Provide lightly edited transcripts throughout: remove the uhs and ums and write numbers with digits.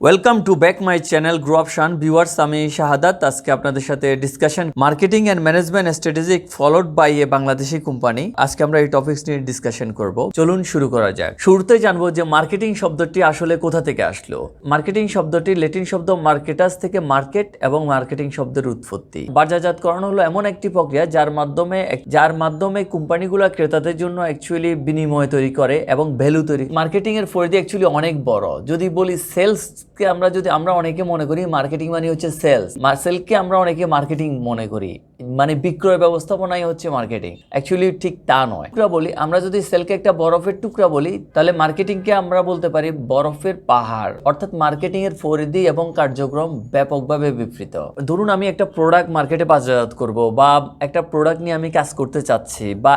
Welcome to back my channel grow up Shaan viewers. আমি শাহাদাত আজকে আপনাদের সাথে discussion marketing and management strategic followed by a Bangladeshi company. আজকে আমরা এই টপিকস নিয়ে ডিসকাশন করব। চলুন শুরু করা যাক। শুরুতে জানবো যে মার্কেটিং শব্দটি আসলে কোথা থেকে আসলো। মার্কেটিং শব্দটি ল্যাটিন শব্দ মার্কেটাস থেকে মার্কেট এবং মার্কেটিং শব্দের উৎপত্তি। বাজারজাতকরণ হলো এমন একটি প্রক্রিয়া যার মাধ্যমে কোম্পানিগুলো ক্রেতাদের জন্য অ্যাকচুয়ালি বিনিময় তৈরি করে এবং ভ্যালু তৈরি। মার্কেটিং এর পরিধি অ্যাকচুয়ালি অনেক বড়। যদি বলি সেলস আমরা অনেকে মনে করি মার্কেটিং মানে হচ্ছে সেলস। সেলকে আমরা অনেকে মার্কেটিং মনে করি, মানে বিক্রয় ব্যবস্থাপনাই হচ্ছে মার্কেটিং। অ্যাকচুয়ালি ঠিক তা নয়। আমরা যদি সেলকে একটা বরফের টুকরা বলি, তাহলে মার্কেটিংকে আমরা বলতে পারি বরফের পাহাড়। অর্থাৎ মার্কেটিং এর পরিধি এবং কার্যক্রম ব্যাপকভাবে বিস্তৃত। ধরুন আমি একটা প্রোডাক্ট মার্কেটে বাজারজাত করব, বা একটা প্রোডাক্ট নিয়ে আমি কাজ করতে চাচ্ছি, বা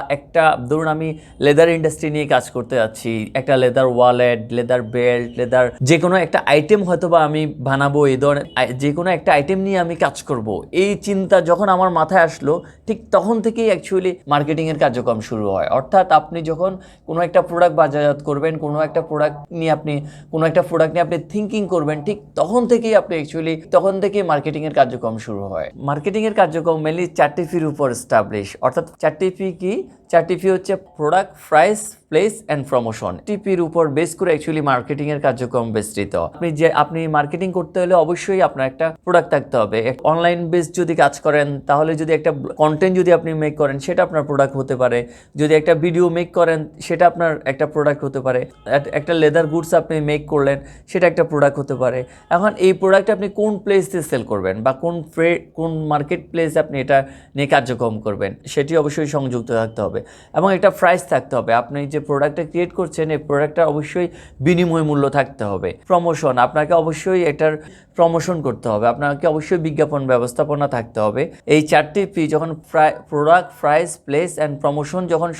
ধরুন আমি লেদার ইন্ডাস্ট্রি নিয়ে কাজ করতে যাচ্ছি, একটা leather wallet, leather belt, leather যে কোনো একটা আইটেম হয়তো বা আমি বানাবো, এই ধরনের যে কোনো একটা আইটেম নিয়ে আমি কাজ করব, এই চিন্তা যখন আমার মাথায় আসলো, ঠিক তখন থেকেই অ্যাকচুয়ালি মার্কেটিং এর কার্যক্রম শুরু হয়। অর্থাৎ আপনি যখন কোনো একটা প্রোডাক্ট বাজারজাত করবেন, কোনো একটা প্রোডাক্ট নিয়ে আপনি থিঙ্কিং করবেন, ঠিক তখন থেকেই মার্কেটিং এর কার্যক্রম শুরু হয়। মার্কেটিং এর কার্যক্রম মেনলি 4টি পির উপর এস্টাবলিশ। অর্থাৎ 4টি পি কি? 4টি পি হচ্ছে product, price, place and promotion. টিপির উপর বেস করে অ্যাকচুয়ালি মার্কেটিং এর কার্যক্রম বিস্তৃত। আপনি মার্কেটিং করতে হলে অবশ্যই আপনার একটা প্রোডাক্ট থাকতে হবে। অনলাইন বেস যদি কাজ করেন, তাহলে যদি একটা কন্টেন্ট যদি আপনি মেক করেন, সেটা আপনার প্রোডাক্ট হতে পারে। যদি একটা ভিডিও মেক করেন, সেটা আপনার একটা প্রোডাক্ট হতে পারে। একটা লেদার গুডস আপনি মেক করলেন, সেটা একটা প্রোডাক্ট হতে পারে। এখন এই প্রোডাক্ট আপনি কোন প্লেসে সেল করবেন, বা কোন মার্কেট প্লেসে আপনি এটা নিয়ে কার্যক্রম করবেন, সেটি অবশ্যই সংযুক্ত থাকতে হবে। এবং একটা প্রাইস থাকতে হবে। আপনি যে প্রোডাক্টটা ক্রিয়েট করছেন, এই প্রোডাক্টটা অবশ্যই বিনিময় মূল্য থাকতে হবে। প্রমোশন, আপনাকে অবশ্যই এটার প্রমোশন করতে হবে, আপনাকে অবশ্যই বিজ্ঞাপন ব্যবস্থাপনা থাকতে হবে। এই 4টি পি যখন product, price, place and promotion যখন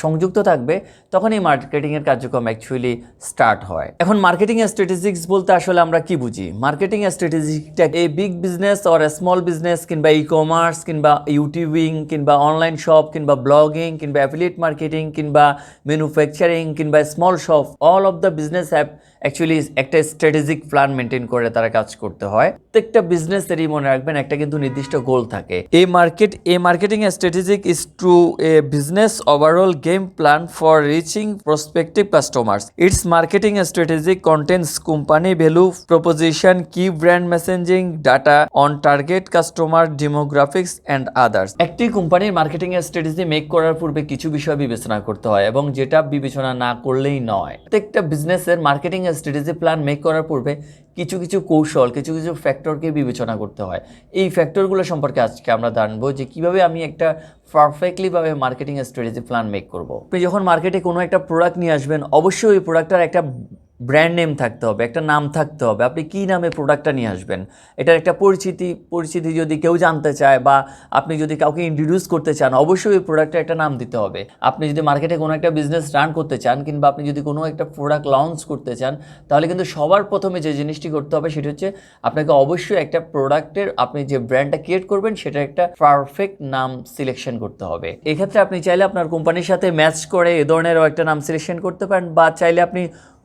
সংযুক্ত থাকবে, তখন এই মার্কেটিং এর কার্যক্রম অ্যাকচুয়ালি স্টার্ট হয়। এখন মার্কেটিং স্ট্র্যাটেজিক্স বলতে আসলে আমরা কি বুঝি? মার্কেটিং স্ট্র্যাটেজিকটা এই big business or small business, কিংবা ই কমার্স, কিংবা ইউটিউবিং, কিংবা অনলাইন শপ, কিংবা ব্লগিং, কিংবা অ্যাফিলিয়েট মার্কেটিং, কিংবা ম্যানুফ্যাকচারিং, কিংবা small shop, all of the business have actually একটা স্ট্র্যাটেজিক প্ল্যান মেনটেন করে তারা কাজ করতে হয়। প্রত্যেকটা বিজনেসেরই মনে রাখবেন একটা কিন্তু নির্দিষ্ট গোল থাকে। এই marketing strategic is to a business overall game plan for reaching prospective customers. It's marketing strategic contents company value proposition, কি brand messaging, data on target customer demographics and others. একটি কোম্পানির মার্কেটিং স্ট্র্যাটেজি মেক করার পূর্বে কিছু বিষয় বিবেচনা করতে হয়, এবং যেটা বিবেচনা না করলেই নয়। প্রত্যেকটা বিজনেসের মার্কেটিং স্ট্র্যাটেজি প্ল্যান মেক করার পূর্বে কিছু কৌশল, কিছু ফ্যাক্টরকে বিবেচনা করতে হয়। এই ফ্যাক্টরগুলো সম্পর্কে আজকে আমরা জানবো যে কিভাবে আমি একটা পারফেক্টলিভাবে মার্কেটিং স্ট্র্যাটেজি প্ল্যান মেক করব। আপনি যখন মার্কেটে কোনো একটা প্রোডাক্ট নিয়ে আসবেন, অবশ্যই ওই প্রোডাক্টটার একটা ব্র্যান্ড নেম থাকতে হবে, একটা নাম থাকতে হবে। আপনি কী নামে প্রোডাক্টটা নিয়ে আসবেন, এটার একটা পরিচিতি যদি কেউ জানতে চায়, বা আপনি যদি কাউকে ইন্ট্রোডিউস করতে চান, অবশ্যই ওই প্রোডাক্টটা একটা নাম দিতে হবে। আপনি যদি মার্কেটে কোনো একটা বিজনেস রান করতে চান, কিংবা আপনি যদি কোনো একটা প্রোডাক্ট লঞ্চ করতে চান, তাহলে কিন্তু সবার প্রথমে যে জিনিসটি করতে হবে সেটা হচ্ছে আপনাকে অবশ্যই একটা প্রোডাক্টের, আপনি যে ব্র্যান্ডটা ক্রিয়েট করবেন, সেটার একটা পারফেক্ট নাম সিলেকশন করতে হবে। এক্ষেত্রে আপনি চাইলে আপনার কোম্পানির সাথে ম্যাচ করে এ ধরনেরও একটা নাম সিলেকশন করতে পারেন, বা চাইলে আপনি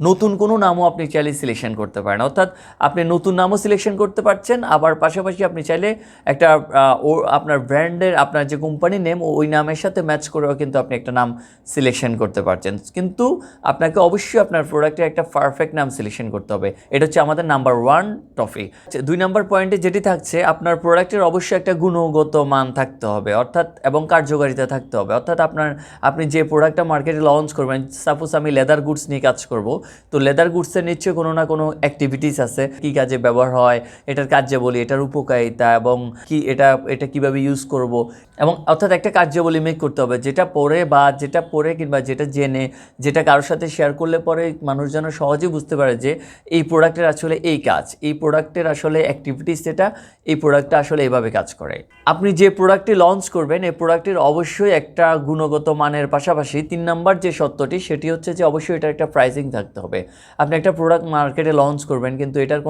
নতুন কোনো নামও আপনি চাইলে সিলেকশন করতে পারেন। অর্থাৎ আপনি নতুন নামও সিলেকশন করতে পারছেন, আবার পাশাপাশি আপনি চাইলে একটা আপনার ব্র্যান্ডের, আপনার যে কোম্পানি নেম, ওই নামের সাথে ম্যাচ করেও কিন্তু আপনি একটা নাম সিলেকশন করতে পারছেন। কিন্তু আপনাকে অবশ্যই আপনার প্রোডাক্টের একটা পারফেক্ট নাম সিলেকশন করতে হবে। এটা হচ্ছে আমাদের নাম্বার 1 টপিক। 2 নম্বর পয়েন্টে যেটি থাকছে, আপনার প্রোডাক্টের অবশ্যই একটা গুণগত মান থাকতে হবে, অর্থাৎ এবং কার্যকারিতা থাকতে হবে। অর্থাৎ আপনি যে প্রোডাক্টটা মার্কেটে লঞ্চ করবেন, সাপোজ আমি লেদার গুডস নিয়ে কাজ করব, তো লেদার গুডসের নিশ্চয়ই কোনো না কোনো অ্যাক্টিভিটিস আছে, কি কাজে ব্যবহার হয়, এটার কার্যাবলী, এটার উপকারিতা, এবং কি এটা কিভাবে ইউজ করব, এবং অর্থাৎ একটা কার্যাবলী মেক করতে হবে, যেটা পরে কিংবা যেটা জেনে, যেটা কারোর সাথে শেয়ার করলে পরে মানুষ যেন সহজেই বুঝতে পারে যে এই প্রোডাক্টের আসলে এই কাজ, এই প্রোডাক্টের আসলে অ্যাক্টিভিটিস যেটা, এই প্রোডাক্টটা আসলে এইভাবে কাজ করে। আপনি যে প্রোডাক্টটি লঞ্চ করবেন, এই প্রোডাক্টের অবশ্যই একটা গুণগত মানের পাশাপাশি 3 নম্বর যে সত্যটি, সেটি হচ্ছে যে অবশ্যই এটার একটা প্রাইসিং থাকতে হবে। আপনি একটা প্রোডাক্ট মার্কেটে লঞ্চ করবেন, কিন্তু এটার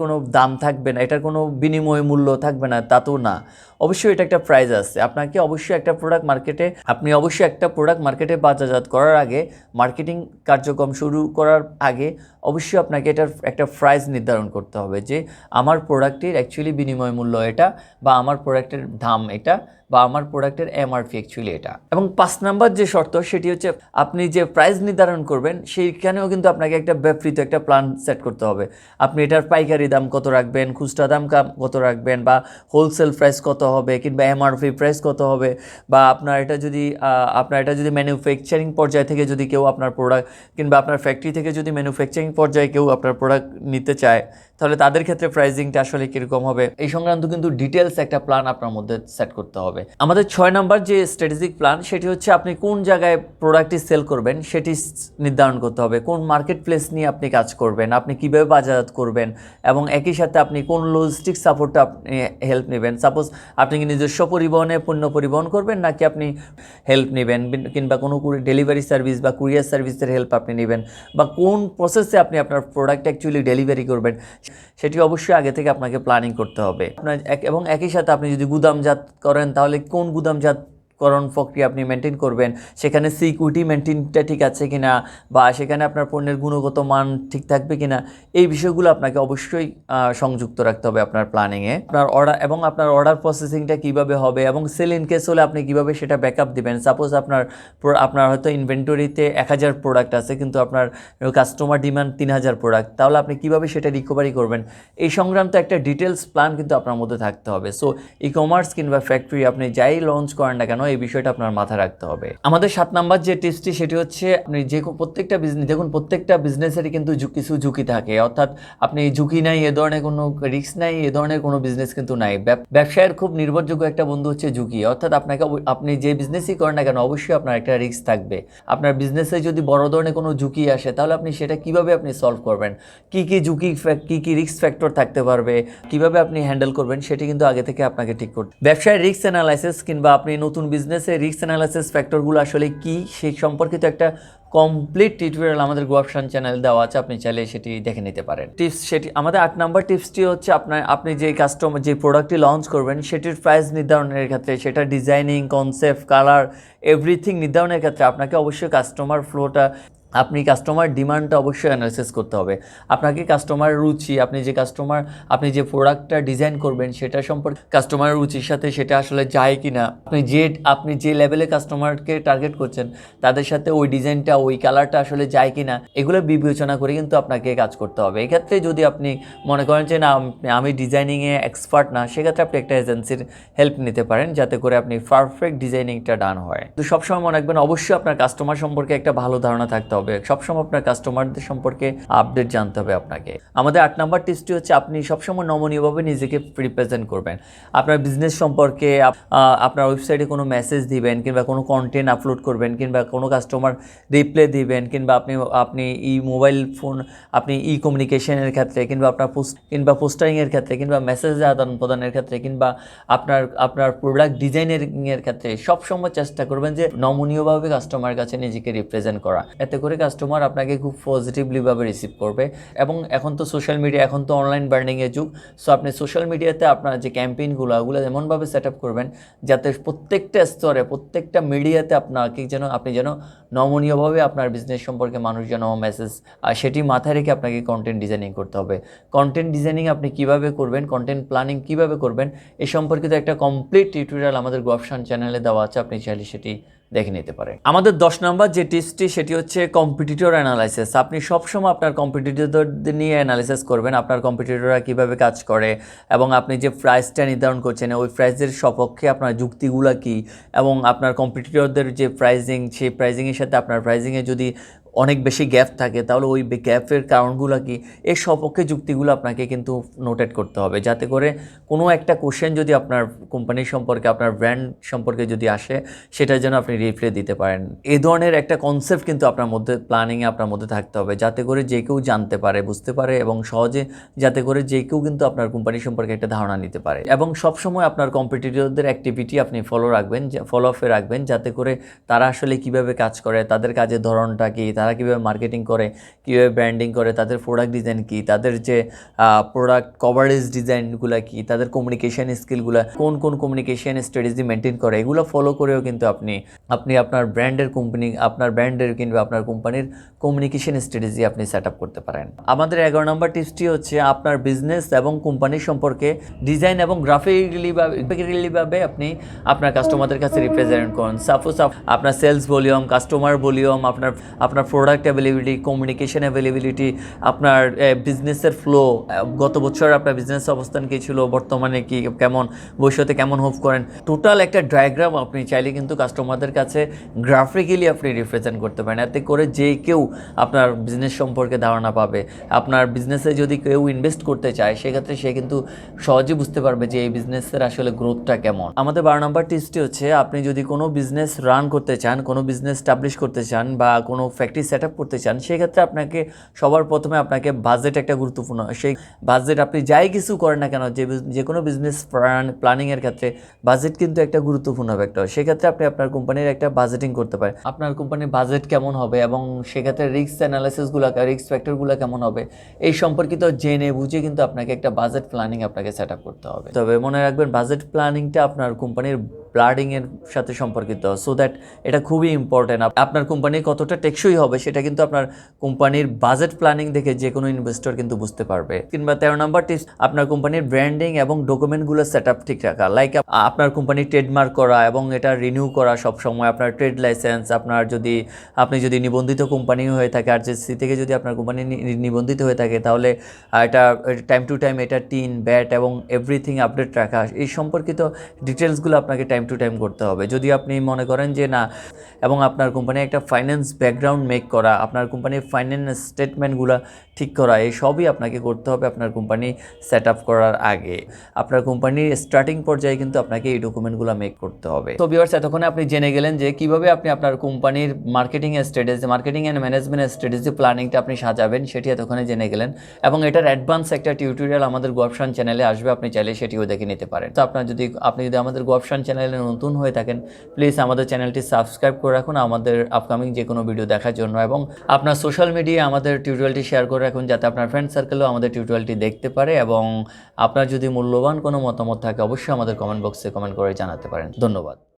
কোনো দাম থাকবে না, এটার কোনো বিনিময় মূল্য থাকবে না, তা তো না। অবশ্যই এটা একটা প্রাইস আছে। আপনি অবশ্যই একটা প্রোডাক্ট মার্কেটে বাজারজাত করার আগে, মার্কেটিং কার্যক্রম শুরু করার আগে অবশ্যই আপনাকে এটার একটা প্রাইস নির্ধারণ করতে হবে যে আমার প্রোডাক্টের অ্যাকচুয়ালি বিনিময় মূল্য এটা, বা আমার প্রোডাক্টের দাম এটা, বা আমার প্রোডাক্টের এমআরপি অ্যাকচুয়ালি এটা। এবং 5 নাম্বার যে শর্ত সেটি হচ্ছে আপনি যে প্রাইস নির্ধারণ করবেন সেইখানেও কিন্তু আপনাকে একটা বিস্তৃত একটা প্ল্যান সেট করতে হবে। আপনি এটার পাইকারি দাম কত রাখবেন, খুচরা দাম কত রাখবেন, বা হোলসেল প্রাইস কত হবে, কিংবা এমআরপি প্রাইস কত হবে, বা আপনার এটা যদি ম্যানুফ্যাকচারিং পর্যায় থেকে যদি কেউ আপনার প্রোডাক্ট, কিংবা আপনার ফ্যাক্টরি থেকে যদি ম্যানুফ্যাকচারিং পর্যায়ে কেউ আপনার প্রোডাক্ট নিতে চায়, তাহলে তাদের ক্ষেত্রে প্রাইসিংটা আসলে কীরকম হবে, এই সংক্রান্ত কিন্তু ডিটেলস একটা প্ল্যান আপনার মধ্যে সেট করতে হবে। আমাদের 6 নাম্বার যে স্ট্র্যাটেজিক প্ল্যান সেটি হচ্ছে আপনি কোন জায়গায় প্রোডাক্টটি সেল করবেন সেটি নির্ধারণ করতে হবে। কোন মার্কেট প্লেস নিয়ে আপনি কাজ করবেন, আপনি কীভাবে বাজারজাত করবেন, এবং একই সাথে আপনি কোন লজিস্টিক সাপোর্টটা আপনি হেল্প নেবেন। সাপোজ আপনি কি নিজস্ব পরিবহনে পণ্য পরিবহন করবেন, নাকি আপনি হেল্প নেবেন, কিংবা কোনো ডেলিভারি সার্ভিস বা কুরিয়ার সার্ভিসের হেল্প আপনি নেবেন, বা কোন প্রসেসে আপনি আপনার প্রোডাক্ট অ্যাকচুয়ালি ডেলিভারি করবেন, সেটি অবশ্যই আগে থেকে আপনাকে প্ল্যানিং করতে হবে। এবং একই সাথে আপনি যদি গুদামজাত করেন তাহলে কোন গুদামজাতকরণ প্রক্রিয়া আপনি মেনটেন করবেন, সেখানে সিকিউরিটি মেনটেনটা ঠিক আছে কিনা, বা সেখানে আপনার পণ্যের গুণগত মান ঠিক থাকবে কিনা, এই বিষয়গুলো আপনাকে অবশ্যই সংযুক্ত রাখতে হবে আপনার প্ল্যানিংয়ে। আপনার অর্ডার প্রসেসিংটা কীভাবে হবে, এবং সেল ইন কেস হলে আপনি কীভাবে সেটা ব্যাকআপ দিবেন। সাপোজ আপনার হয়তো ইনভেন্টরিতে 1000 প্রোডাক্ট আছে, কিন্তু আপনার কাস্টমার ডিমান্ড 3000 প্রোডাক্ট, তাহলে আপনি কীভাবে সেটা রিকভারি করবেন, এই সংক্রান্ত একটা ডিটেলস প্ল্যান কিন্তু আপনার মধ্যে থাকতে হবে। সো ই কমার্স কিংবা ফ্যাক্টরি আপনি যাই লঞ্চ করেন না কেন, এই বিষয়টা আপনার মাথায় রাখতে হবে। আমাদের 7 নাম্বার যে টিপসটি সেটি হচ্ছে আপনি প্রত্যেকটা বিজনেস, দেখুন প্রত্যেকটা বিজনেসেরই কিন্তু কিছু ঝুঁকি থাকে, অর্থাৎ আপনি ঝুঁকি নাই এ ধরনের কোনো রিস্ক নাই, এ ধরনের কোনো বিজনেস কিন্তু নাই। ব্যবসায়ের খুব নির্ভরযোগ্য একটা বন্ধু হচ্ছে ঝুঁকি, অর্থাৎ আপনি যে বিজনেসই করেন না কেন অবশ্যই আপনার একটা রিস্ক থাকবে। আপনার বিজনেসে যদি বড় ধরনের কোনো ঝুঁকি আসে তাহলে আপনি সেটা কিভাবে আপনি সলভ করবেন, কি ঝুঁকি, কি রিস্ক ফ্যাক্টর থাকতে পারবে, কিভাবে আপনি হ্যান্ডেল করবেন, সেটি কিন্তু আগে থেকে আপনাকে ঠিক করতে। ব্যবসায় রিস্ক অ্যানালাইসিস কিংবা আপনি নতুন বিজনেসে রিস্ক অ্যানালাইসিস ফ্যাক্টরগুলো আসলে কি সেই সম্পর্কিত একটা কমপ্লিট টিউটোরিয়াল আমাদের গ্রোঅপশন চ্যানেল দেওয়া আছে, আপনি চাইলে সেটি দেখে নিতে পারেন। সেটি আমাদের 8 নাম্বার টিপসটি হচ্ছে আপনি যে প্রোডাক্টটি লঞ্চ করবেন সেটির প্রাইস নির্ধারণের ক্ষেত্রে, সেটা ডিজাইনিং, কনসেপ্ট, কালার, এভরিথিং নির্ধারণের ক্ষেত্রে আপনাকে অবশ্যই কাস্টমার ফ্লোটা, আপনি কাস্টমার ডিমান্ডটা অবশ্যই অ্যানালাইসিস করতে হবে। আপনাকে কাস্টমার রুচি, আপনি যে প্রোডাক্টটা ডিজাইন করবেন সেটা সম্পর্কে কাস্টমারের রুচির সাথে সেটা আসলে যায় কি না, আপনি যে লেভেলে কাস্টমারকে টার্গেট করছেন তাদের সাথে ওই ডিজাইনটা, ওই কালারটা আসলে যায় কি না, এগুলো বিবেচনা করে কিন্তু আপনাকে কাজ করতে হবে। এক্ষেত্রে যদি আপনি মনে করেন যে না আমি ডিজাইনিংয়ে এক্সপার্ট না, সেক্ষেত্রে আপনি একটা এজেন্সির হেল্প নিতে পারেন, যাতে করে আপনি পারফেক্ট ডিজাইনিংটা ডান হয়। তো সবসময় মনে রাখবেন অবশ্যই আপনার কাস্টমার সম্পর্কে একটা ভালো ধারণা থাকতে হবে, সবসময় আপনার কাস্টমারদের সম্পর্কে আপডেট জানতে হবে আপনাকে। আমাদের 8 নাম্বার টিপসটি হচ্ছে আপনি সবসময় নমনীয়ভাবে নিজেকে রিপ্রেজেন্ট করবেন। আপনার বিজনেস সম্পর্কে আপনার ওয়েবসাইটে কোনো মেসেজ দিবেন, কিংবা কোনো কন্টেন্ট আপলোড করবেন, কিংবা কোনো কাস্টমার রিপ্লাই দিবেন, কিংবা আপনি মোবাইল ফোন, আপনি কমিউনিকেশনের ক্ষেত্রে, কিংবা আপনার পোস্টারিংয়ের ক্ষেত্রে, কিংবা মেসেজ আদান প্রদানের ক্ষেত্রে, কিংবা আপনার প্রোডাক্ট ডিজাইনিংয়ের ক্ষেত্রে সবসময় চেষ্টা করবেন যে নমনীয়ভাবে কাস্টমার কাছে নিজেকে রিপ্রেজেন্ট করা। এতে করে কাস্টমার আপনাকে খুব পজিটিভলিভাবে রিসিভ করবে। এবং এখন তো সোশ্যাল মিডিয়া, এখন তো অনলাইন ব্র্যান্ডিংয়ের যুগ। সো আপনি সোশ্যাল মিডিয়াতে আপনার যে ক্যাম্পেইনগুলো ওগুলো এমনভাবে সেট আপ করবেন যাতে প্রত্যেকটা স্তরে, প্রত্যেকটা মিডিয়াতে আপনি যেন নমনীয়ভাবে আপনার বিজনেস সম্পর্কে মানুষ যেন মেসেজ, আর সেটি মাথায় রেখে আপনাকে কন্টেন্ট ডিজাইনিং করতে হবে। কন্টেন্ট ডিজাইনিং আপনি কিভাবে করবেন, কন্টেন্ট প্ল্যানিং কিভাবে করবেন, এই সম্পর্কিত একটা কমপ্লিট টিউটোরিয়াল আমাদের গ্রোঅপশন চ্যানেলে দেওয়া আছে, আপনি চাইলে সেটি দেখে নিতে পারেন। আমাদের 10 নাম্বার যে টিপসটি সেটি হচ্ছে কম্পিটিটর অ্যানালাইসিস। আপনি সবসময় আপনার কম্পিটিটরদের নিয়ে অ্যানালাইসিস করবেন, আপনার কম্পিটিটররা কীভাবে কাজ করে, এবং আপনি যে প্রাইসটা নির্ধারণ করছেন ওই প্রাইসের সপক্ষে আপনার যুক্তিগুলো কী, এবং আপনার কম্পিটিটরদের যে প্রাইজিং, সেই প্রাইজিংয়ের সাথে আপনার প্রাইজিংয়ে যদি অনেক বেশি গ্যাপ থাকে তাহলে ওই গ্যাপের কারণগুলো কি, এর সপক্ষে যুক্তিগুলো আপনাকে কিন্তু নোটেট করতে হবে, যাতে করে কোনো একটা কোশ্চেন যদি আপনার কোম্পানি সম্পর্কে, আপনার ব্র্যান্ড সম্পর্কে যদি আসে, সেটা যেন আপনি রিপ্লাই দিতে পারেন। এই ধরনের একটা কনসেপ্ট কিন্তু আপনার মধ্যে, প্ল্যানিংয়ে আপনার মধ্যে থাকতে হবে, যাতে করে যে কেউ জানতে পারে, বুঝতে পারে, এবং সহজে যাতে করে যে কেউ কিন্তু আপনার কোম্পানি সম্পর্কে একটা ধারণা নিতে পারে। এবং সবসময় আপনার কম্পিটিটরদের অ্যাক্টিভিটি আপনি ফলো আপে রাখবেন, যাতে করে তারা আসলে কীভাবে কাজ করে, তাদের কাজের ধরনটা কী, তারা কীভাবে মার্কেটিং করে, কীভাবে ব্র্যান্ডিং করে, তাদের প্রোডাক্ট ডিজাইন কী, তাদের যে প্রোডাক্ট কভারেজ ডিজাইনগুলো কী, তাদের কমিউনিকেশন স্কিলগুলো কোন কোন কমিউনিকেশন স্ট্র্যাটেজি মেনটেন করে, এগুলো ফলো করেও কিন্তু আপনি আপনার ব্র্যান্ডের কিংবা আপনার কোম্পানির কমিউনিকেশন স্ট্র্যাটেজি আপনি সেট আপ করতে পারেন। আমাদের 11 নম্বর টিপসটি হচ্ছে আপনার বিজনেস এবং কোম্পানির সম্পর্কে ডিজাইন এবং গ্রাফিক্যালিভাবে আপনি আপনার কাস্টমারদের কাছে রিপ্রেজেন্ট করুন। সাপোজ আপনার সেলস ভলিউম, কাস্টমার ভলিউম, আপনার প্রোডাক্ট অ্যাভেলেবিলিটি, কমিউনিকেশন অ্যাভেলেবিলিটি, আপনার বিজনেসের ফ্লো, গত বছর আপনার বিজনেস অবস্থান কী ছিল, বর্তমানে কি কেমন, ভবিষ্যতে কেমন হোপ করেন, টোটাল একটা ডায়াগ্রাম আপনি চাইলে কিন্তু কাস্টমারদের কাছে গ্রাফিক্যালি আপনি রিপ্রেজেন্ট করতে পারেন। এতে করে যে কেউ আপনার বিজনেস সম্পর্কে ধারণা পাবে। আপনার বিজনেসে যদি কেউ ইনভেস্ট করতে চায় সেক্ষেত্রে সে কিন্তু সহজে বুঝতে পারবে যে এই বিজনেসের আসলে গ্রোথটা কেমন। আমাদের 12 নম্বর টিপসটি হচ্ছে আপনি যদি কোনো বিজনেস রান করতে চান, কোনো বিজনেস স্টাবলিশ করতে চান বা কোনো ফ্যাক্টরি সেট আপ করতে চান, সেক্ষেত্রে আপনাকে সবার প্রথমে আপনাকে বাজেট একটা গুরুত্বপূর্ণ। সেই বাজেট আপনি যাই কিছু করেন না কেন, যে কোনো বিজনেস প্ল্যানিংয়ের ক্ষেত্রে বাজেট কিন্তু একটা গুরুত্বপূর্ণ ফ্যাক্টর। সেক্ষেত্রে আপনি আপনার কোম্পানির একটা বাজেটিং করতে পারেন। আপনার কোম্পানির বাজেট কেমন হবে এবং সেক্ষেত্রে রিস্ক অ্যানালাইসিসগুলো, রিস্ক ফ্যাক্টরগুলো কেমন হবে, এই সম্পর্কিত জেনে বুঝে কিন্তু আপনাকে একটা বাজেট প্ল্যানিং আপনাকে সেট আপ করতে হবে। তবে মনে রাখবেন বাজেট প্ল্যানিংটা আপনার কোম্পানির ব্র্যান্ডিংয়ের সাথে সম্পর্কিত, সো দ্যাট এটা খুবই ইম্পর্টেন্ট। আপনার কোম্পানি কতটা টেকসই হবে সেটা কিন্তু আপনার কোম্পানির বাজেট প্ল্যানিং দেখে যে কোনো ইনভেস্টর কিন্তু বুঝতে পারবে। কিংবা 13 নম্বর টিপস, আপনার কোম্পানির ব্র্যান্ডিং এবং ডকুমেন্টগুলো সেট আপ ঠিক রাখা। লাইক আপনার কোম্পানি ট্রেডমার্ক করা এবং এটা রিনিউ করা সবসময়, আপনার ট্রেড লাইসেন্স, আপনি যদি নিবন্ধিত কোম্পানি হয়ে থাকে, আরজিসি থেকে যদি আপনার কোম্পানি নিবন্ধিত হয়ে থাকে, তাহলে এটা টাইম টু টাইম এটা টিন, ব্যাট এবং এভরিথিং আপডেট রাখা, এই সম্পর্কিত ডিটেলসগুলো আপনাকে টাইম টু টাইম করতে হবে। যদি আপনি মনে করেন যে না, এবং আপনার কোম্পানি একটা ফাইন্যান্স ব্যাকগ্রাউন্ড মেক করা, আপনার কোম্পানির ফাইন্যান্স স্টেটমেন্টগুলো ঠিক করা, এই সবই আপনাকে করতে হবে আপনার কোম্পানি সেট আপ করার আগে। আপনার কোম্পানির স্টার্টিং পর্যায়ে কিন্তু আপনাকে এই ডকুমেন্টগুলো মেক করতে হবে। তো ভিউয়ার্স, এতক্ষণে আপনি জেনে গেলেন যে কীভাবে আপনি আপনার কোম্পানির মার্কেটিং অ্যান্ড ম্যানেজমেন্ট স্ট্র্যাটেজি প্ল্যানিংটা আপনি সাজাবেন, সেটি এতক্ষণে জেনে গেলেন। এবং এটার অ্যাডভান্স একটা টিউটোরিয়াল আমাদের গোয়াপশন চ্যানেলে আসবে, আপনি চাইলে সেটিও দেখে নিতে পারেন। তো আপনি যদি আমাদের গোয়াপশন চ্যানেলে নতুন হয়ে থাকেন, প্লিজ আমাদের চ্যানেলটি সাবস্ক্রাইব করে রাখুন আমাদের আপকামিং যে কোনো ভিডিও দেখার জন্য, এবং আপনার সোশ্যাল মিডিয়ায় আমাদের টিউটোরিয়ালটি শেয়ার করে রাখুন যাতে আপনার ফ্রেন্ড সার্কেলও আমাদের টিউটোরিয়ালটি দেখতে পারে। এবং আপনার যদি মূল্যবান কোনো মতামত থাকে অবশ্যই আমাদের কমেন্ট বক্সে কমেন্ট করে জানাতে পারেন। ধন্যবাদ।